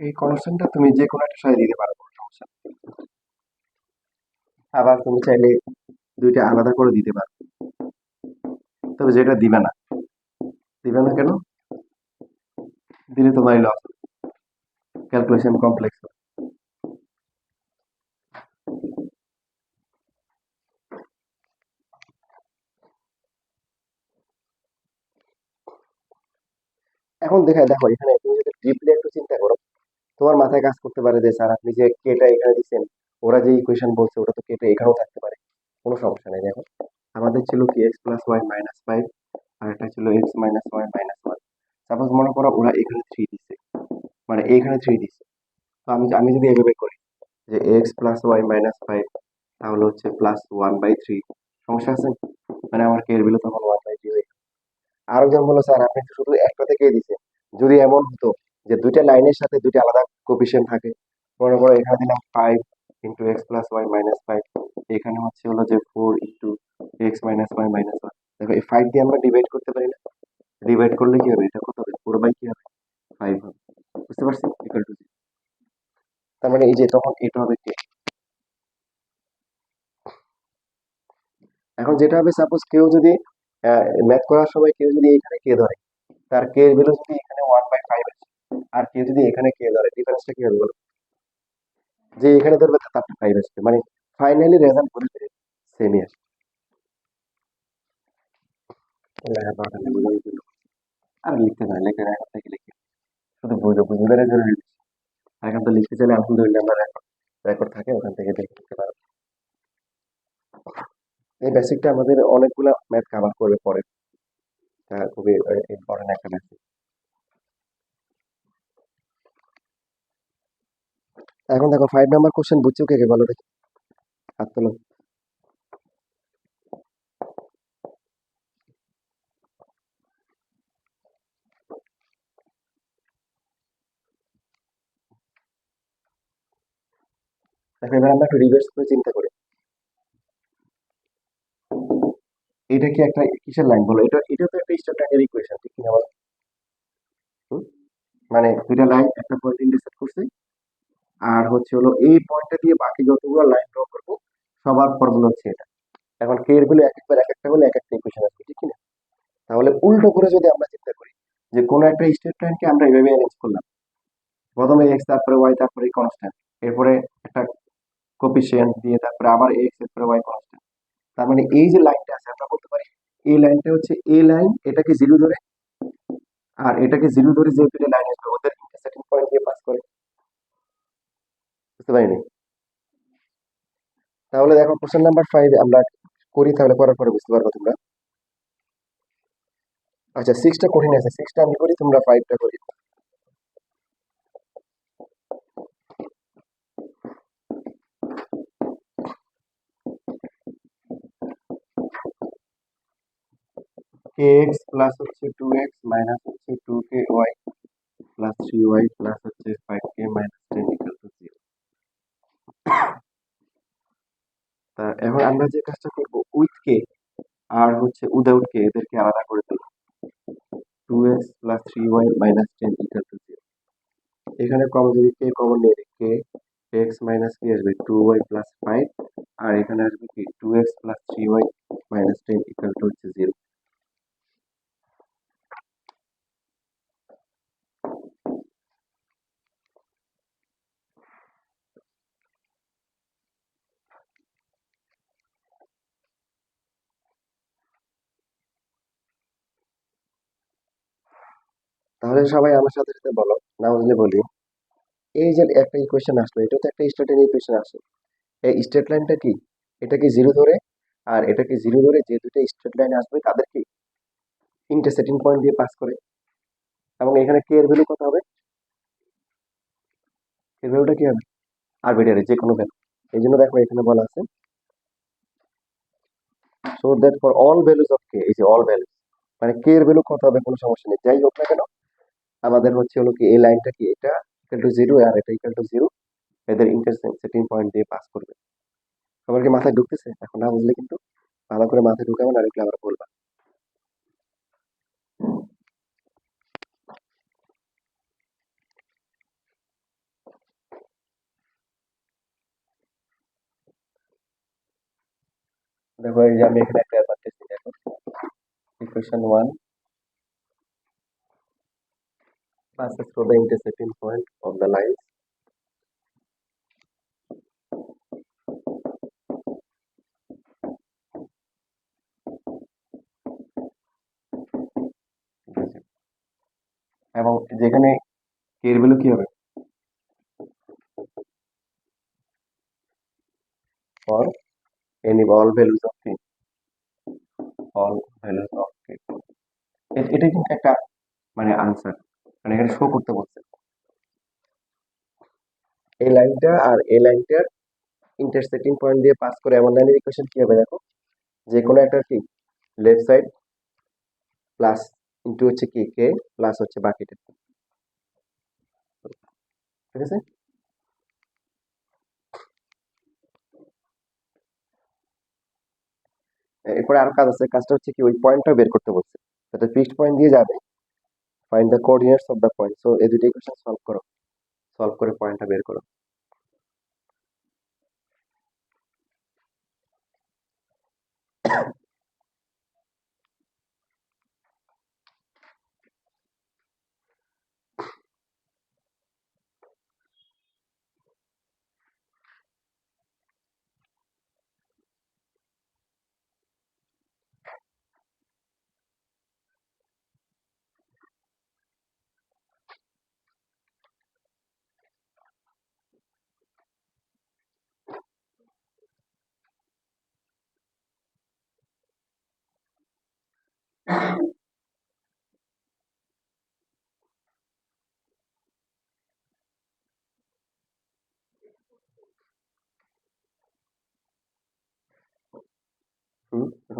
এই কনস্ট্যান্টটা তুমি যে কোনো একটা সাথে দিতে পারো, কোনো সমস্যা নেই। আবার তুমি চাইলে দুইটা আলাদা করে দিতে পারো, তবে যেটা দিবে না, দিবে না কেন? দিলে তোমার লস, ক্যালকুলেশন কমপ্লেক্স। এখন দেখায় দেখো এখানে তুমি যদি ডিপলি একটু চিন্তা করো তোমার মাথায় কাজ করতে পারে যে স্যার আপনি যে কেটা এখানে দিচ্ছেন, ওরা যে ইকুয়েশন বলছে ওটা তো কেটা এখানেও থাকতে পারে, কোনো সমস্যা নেই। দেখো আমাদের ছিল কি X plus Y minus five, আর একটা ছিল X minus Y minus one. Suppose মনে করো ওরা এখানে থ্রি দিচ্ছে, মানে এইখানে থ্রি দিচ্ছে। তো আমি আমি যদি এভাবে করি যে x plus Y minus five, তাহলে হচ্ছে প্লাস ওয়ান বাই থ্রি, সমস্যা আছে? মানে আমার কে এর ভ্যালু তখন ওয়ান বাই থ্রি হয়ে গেল। আরো যেমন বললো স্যার আপনি তো শুধু একটা থেকেই দিচ্ছেন, যদি এমন হতো যে দুইটা লাইনের সাথে দুইটা আলাদা কোফিসিয়েন্ট থাকে, মনে করো এখানে দিলাম five into x plus Y minus five, এখানে হচ্ছে হলো যে four into x minus Y minus one. দেখো এই ফাইভ দিয়ে আমরা ডিভাইড করতে পারি না, ডিভাইড করলে কি হবে? এটা কত হবে? ফোর বাই কি হবে? ফাইভ হবে। বুঝতে পারছি? ইকুয়াল টু, তার মানে এই যে তখন এটা হবে কে। এখন যেটা হবে সাপোজ কেউ যদি ম্যাথ করার সময় কেউ যদি এখানে কে ধরে, তার কে এর ভ্যালু যদি এখানে ওয়ান বাই ফাইভ আছে, আর কেউ যদি এখানে কে ধরে, ডিফারেন্সটা কি হবে বলো? যে এখানে ধরবে তারটা ফাইভ আসবে, মানে ফাইনালি রেজাল্ট করে ফিরে সেমই আসবে। লেখাপড়াটা বোঝানোর জন্য আর লিখতে না, লেখে এখন থেকে লিখে শুধু বুঝো, বুঝলে জরুরি। আর এখন তো লিখতে চাইলে আলহামদুলিল্লাহ আমরা রেকর্ড রেকর্ড থাকে, ওখান থেকে দেখে নিতে পারবো। এই বেসিকটা আমাদের অনেকগুলা ম্যাথ কভার করবে পরে, খুবই ইম্পর্টেন্ট একটা বেসিক। এখন দেখো 5 নাম্বার কোশ্চেন বুঝছো কে কে বলো দেখি, হাত তোলো। দেখো এবার আমরা একটু রিভার্স করে চিন্তা করি, এটা কি একটা কিসের লাইন বলো, এটা তো একটা স্টেট লাইনের ইকুয়েশন, ঠিক কিনা বলো? হুম? মানে দুইটা লাইন একটা পয়েন্ট ইন্টারসেক্ট করছে, আর হচ্ছে হলো এই পয়েন্টটা দিয়ে বাকি যতগুলো লাইন ড্র করবো সবার ফর্মুলা হচ্ছে এটা। এখন কে এর গুলো এক একবার এক একটা হলে এক একটা ইকুয়েশন আসবে, ঠিক কিনা? তাহলে উল্টো করে যদি আমরা চিন্তা করি যে কোনো একটা স্টেট লাইনকে আমরা এভাবে অ্যারেঞ্জ করলাম, প্রথমে এক্স, তারপরে ওয়াই, তারপরে কনস্ট্যান্ট, এরপরে একটা কোফিশিয়েন্ট দিয়ে তারপরে আবার এক্স, এরপরে ওয়াই কনস্ট্যান্ট। তার মানে এই যে লাইনটা আছে আমরা বলতে পারি এই লাইনটা হচ্ছে এ লাইন, এটাকে জিরো ধরে, আর এটাকে জিরো ধরে যে দুটো লাইন আসবে ওদের ইন্টারসেক্টিং পয়েন্ট দিয়ে পাস করে। বুঝতে পারিনি? তাহলে দেখো কোশ্চেন নাম্বার 5 আমরা করি, তাহলে করার পরে বুঝতে পারবো তোমরা। আচ্ছা 6টা কঠিন আছে, 6টা আমি করি, তোমরা 5টা করি। কে এক্স প্লাস হচ্ছে 2x মাইনাস হচ্ছে 2ky প্লাস 3y প্লাস হচ্ছে 5k মাইনাস 10 ইকুয়াল টু 0। তা এখন আমরা যে কাজটা করবো উইথ কে আর হচ্ছে উইদাউট কে এদেরকে আলাদা করে দেবো। 2x plus 3y minus 10 equal to 0। এখানে কমন যদি কে কমন নিয়ে নিই, কে এক্স মাইনাস কি আসবে 2y প্লাস 5, আর এখানে আসবে কি 2x plus 3y minus 10 equal to হচ্ছে 0। তাহলে সবাই আমার সাথে সাথে বলো, না বুঝলে বলি। এই যে একটা ইকুয়েশন আসলো, এটা তো একটা স্টেট লাইন ইকুয়েশন আসে, এই স্টেট লাইনটা কি, এটাকে জিরো ধরে আর এটাকে জিরো ধরে যে দুটো স্ট্রেট লাইন আসবে তাদেরকে ইন্টারসেক্টিং পয়েন্ট দিয়ে পাস করে। এবং এখানে কে এর ভ্যালু কত হবে, এর ভ্যালুটা কি হবে আরবিটারি যে কোনো ভ্যালু। এই জন্য দেখো এখানে বলা আছে so that for all values of K, এই যে অল ভ্যালু মানে কে এর ভ্যালু কত হবে কোনো সমস্যা নেই, যাই হোক না কেন আমাদের হচ্ছে হলো কি এই লাইনটা কি এটা ইকুয়াল টু জিরো আর এটা ইকুয়াল টু জিরো, এদের ইন্টারসেক্টিং পয়েন্ট দিয়ে পাস করবে। সবার কি মাথায় ঢুকতেছে? এখন না বুঝলে কিন্তু ভালো করে মাথায় ঢুকাবে, না ঢুকলে আবার বলবা। দেখো এই যে আমি এখানে একটা পাচ্ছি, দেখো equation 1 passes through the intersecting point of the lines এবং যেখানে কে এর ভ্যালু কি হবে for any all values of K, all values of K. এটা কিন্তু একটা মানে আনসার, মানে এখানে শো করতে বলছে এই লাইনটা আর এই লাইনটার ইন্টারসেক্টিং পয়েন্ট দিয়ে পাস করে এমন লাইনের ইকুয়েশন কি হবে দেখো, যে কোনো একটা কি লেফট সাইড প্লাস ইনটু হচ্ছে কি কে প্লাস হচ্ছে বাকিটা, ঠিক আছে? এরপরে আরো কাজ আছে, কাজটা হচ্ছে কি ওই পয়েন্টটা বের করতে বলছে, সেটা ফিক্সড পয়েন্ট দিয়ে যাবে, find the coordinates of the point. So এই দুটো ইকুয়েশন সলভ করো, সলভ করে পয়েন্টটা বের করো।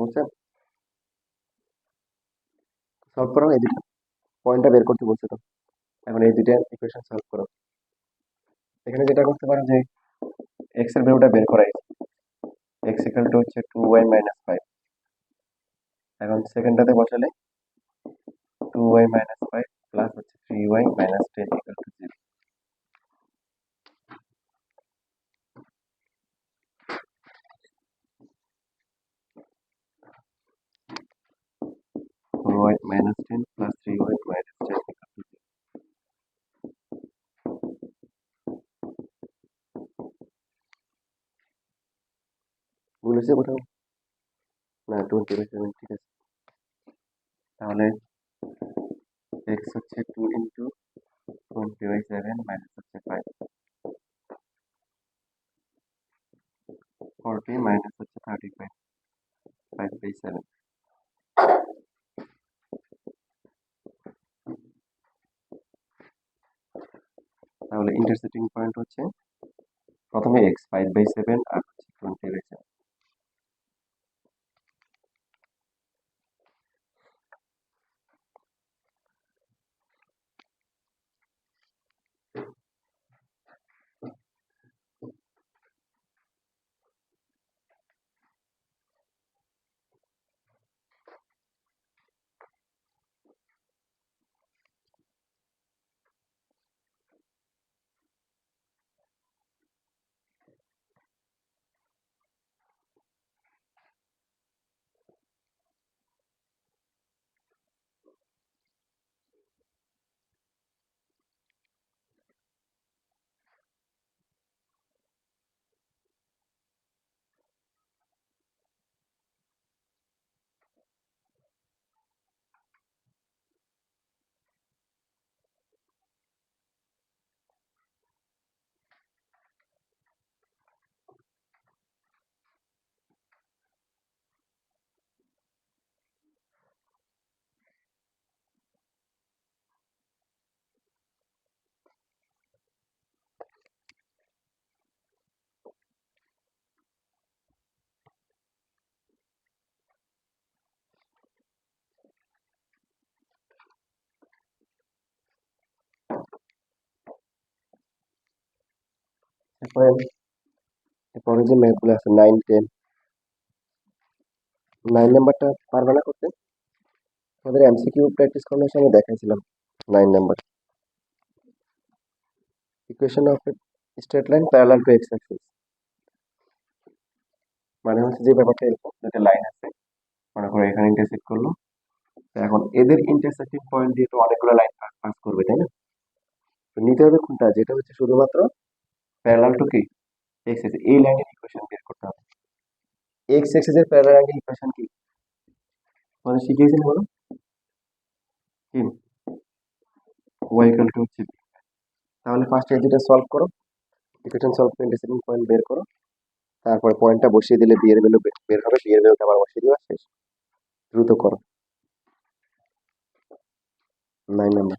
হচ্ছে সলভ করো, এই দুটো পয়েন্টটা বের করতে বলছে তো। এখন এই দুইটা ইকুয়েশন সলভ করো। এখানে যেটা করতে পারো যে এক্স এর ভ্যালুটা বের করাই, এক্স ইকুয়াল টু হচ্ছে 2y মাইনাস 5। এখন সেকেন্ডটাতে বসালে 2y মাইনাস 5 প্লাস হচ্ছে 3y minus 10 equal to 0। 4y minus 10 plus 3y minus 10 equal to 0. ভুল হয়েছে কোথাও? না, 20/7 ঠিক আছে। তাহলে x হচ্ছে 2 ইন্টু 20/7 মাইনাস হচ্ছে 5, 40 মাইনাস হচ্ছে 35, 5/7। তাহলে ইন্টারসেক্টিং পয়েন্ট হচ্ছে প্রথমে x 5/7 আর হচ্ছে 20/7। এরপরে যে ম্যাথগুলো আছে 9 10, 9 নাম্বারটা পারবে না করতে? তোমাদের এমসিকিউ প্র্যাকটিস করানোর সময় দেখাইছিলাম 9 number. Equation of straight line parallel to x Axis, মানে হচ্ছে যে ব্যাপারটা এরকম, দুটো লাইন আছে, মনে করো এখানে ইন্টারসেক্ট করলো। তো এখন এদের ইন্টারসেক্টিং পয়েন্ট দিয়ে তো অনেকগুলো লাইন পাস করবে, তাই না? তো নিতে হবে কোনটা, যেটা হচ্ছে শুধুমাত্র প্যারালাল টু কি এক্স অ্যাক্সিস, এই লাইনের ইকুয়েশন বের করতে হবে। এক্স অ্যাক্সিস এর প্যারালাল অ্যাঙ্গেল ইকুয়েশন কি মানে শিখিয়েছেন বলো? কি y ইকুয়াল টু হচ্ছে b। তাহলে ফার্স্ট এই দুটো সলভ করো, ইকুয়েশন সলভ করে ইন্টারসেক্টিং পয়েন্ট বের করো, তারপরে পয়েন্টটা বসিয়ে দিলে বি এর ভ্যালু বের হবে, বি এর ভ্যালুটা আবার বসিয়ে দিবা, শেষ। দ্রুত করো। 9 নাম্বার।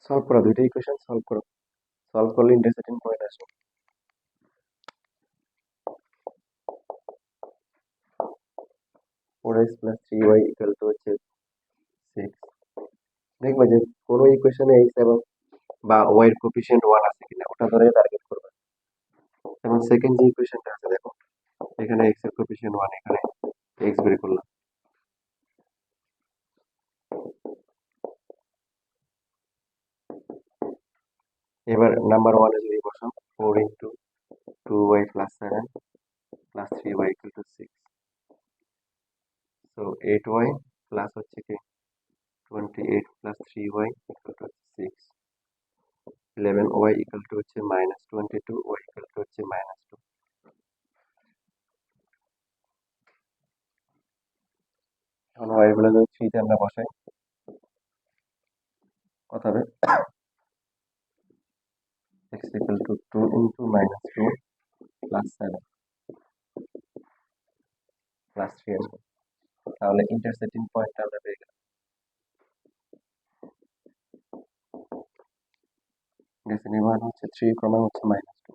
সলভ করো, দুইটা ইকুয়েশন সলভ করো। সলভ করলে ইন্টারসেক্টিং পয়েন্ট আসবে। 4x plus 3y equal to হচ্ছে 6। দেখবে যে কোনো ইকুয়েশনে x এবং বা y এর কোএফিসিয়েন্ট 1 আছে কিনা ওটা ধরে টার্গেট করবে। এবং সেকেন্ড যে ইকুয়েশনটা আছে দেখো, এখানে x এর কোএফিসিয়েন্ট 1, এখানে x বের করলাম। এবার নাম্বার 1 এ যদি বসাও 4 into 2y plus 7 plus 3y equal to 6। So 8y plus হচ্ছে কি 28 plus 3y equal to 6। 11y equal to হচ্ছে মাইনাস 22, y ইকুয়াল টু হচ্ছে মাইনাস 2। এখন y এর ভ্যালু যদি 3 তে আমরা বসাই কত হবে? x equal to 2 into minus 2 plus 7 plus 3 আসবে। তাহলে ইন্টারসেক্টিং পয়েন্টটা আমরা পেয়ে গেলাম। ডেসিনি মান হচ্ছে 3, কমা হচ্ছে মাইনাস 2।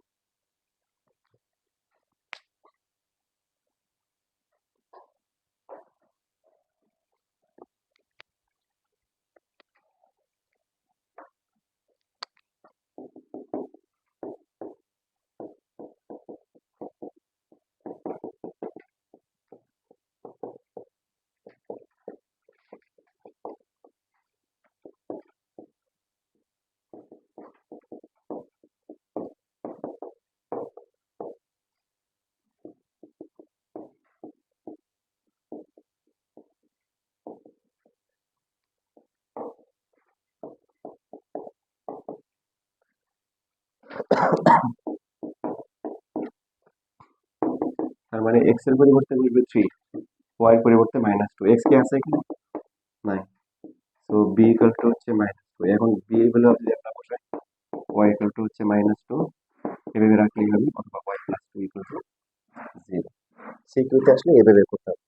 তার মানে x এর পরিবর্তে বসবে 3, y এর পরিবর্তে মাইনাস 2। x কি আছে এখানে? নাই। সো b ইকুয়াল টু হচ্ছে মাইনাস 2। এখন b এর ভ্যালু যদি আমরা বসাই y ইকুয়াল টু হচ্ছে মাইনাস 2, এভাবে রাখলেই হবে, অথবা y প্লাস 2 ইকুয়াল টু 0। সিকিউতে আসলে এভাবে করতে হবে।